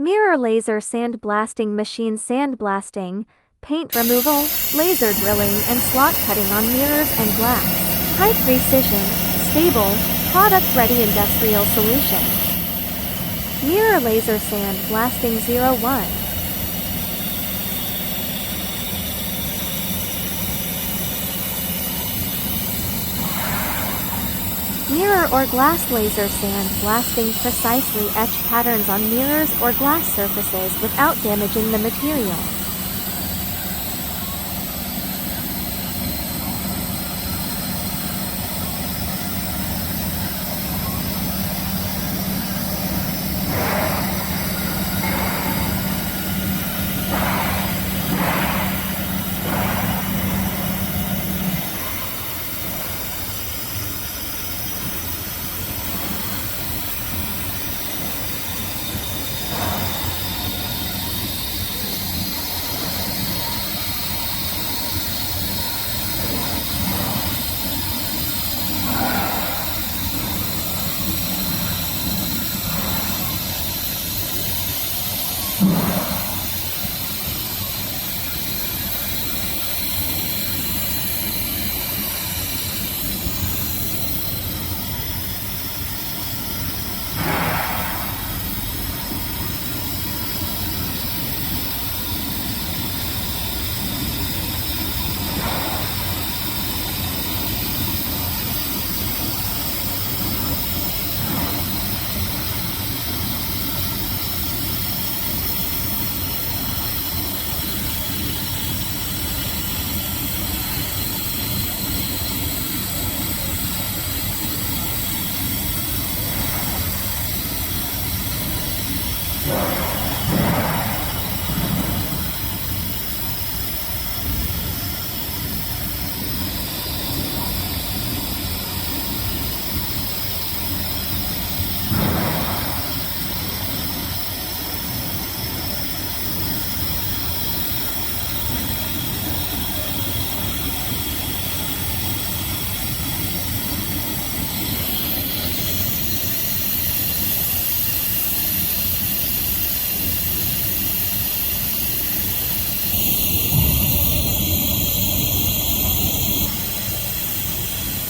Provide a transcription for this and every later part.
Mirror laser sandblasting machine. Sandblasting, paint removal, laser drilling and slot cutting on mirrors and glass. High precision, stable, product-ready industrial solution. Mirror laser sandblasting 01. Mirror or glass laser sandblasting precisely etch patterns on mirrors or glass surfaces without damaging the material.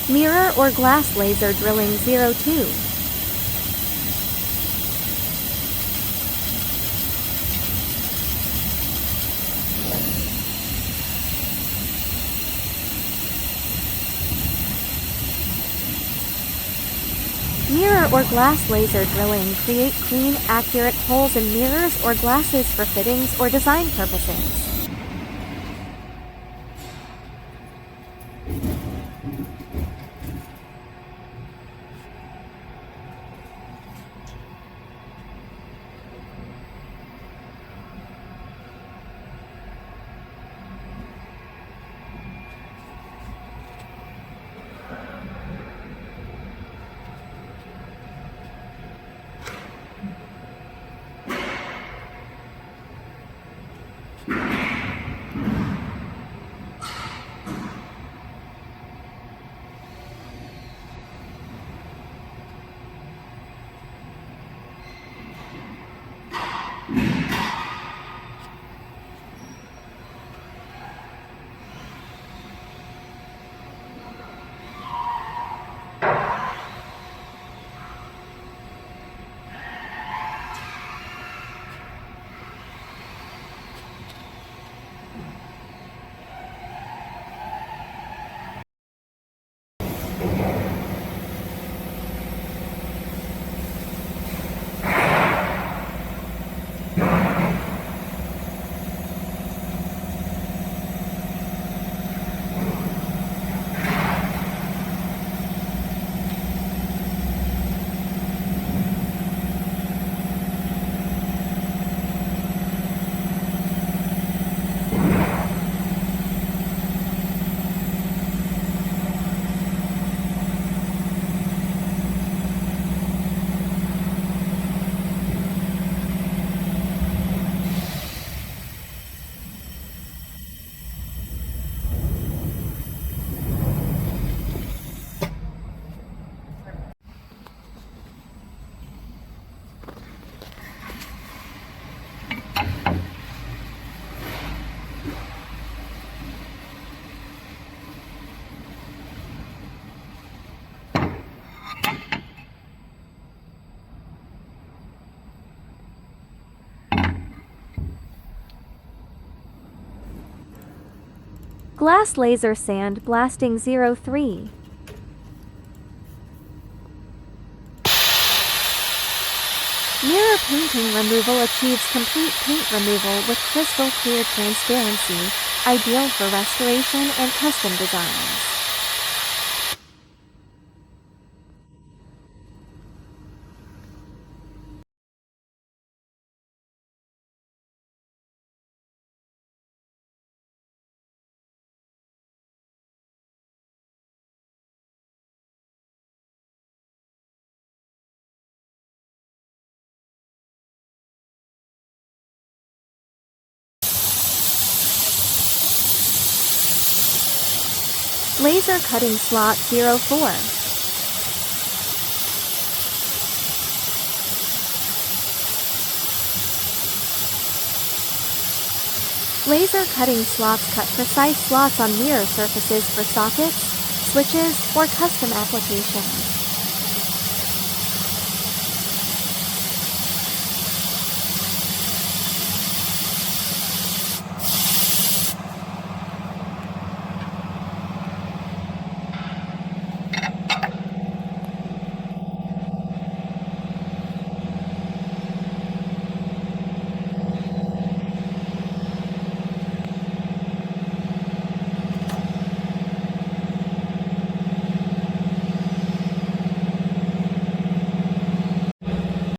Mirror or glass laser drilling 02. Mirror or glass laser drilling create clean, accurate holes in mirrors or glasses for fittings or design purposes. You Glass laser sand blasting 03. Mirror painting removal achieves complete paint removal with crystal clear transparency, ideal for restoration and custom designs. Laser cutting slot 04. Laser cutting slots cut precise slots on mirror surfaces for sockets, switches, or custom applications.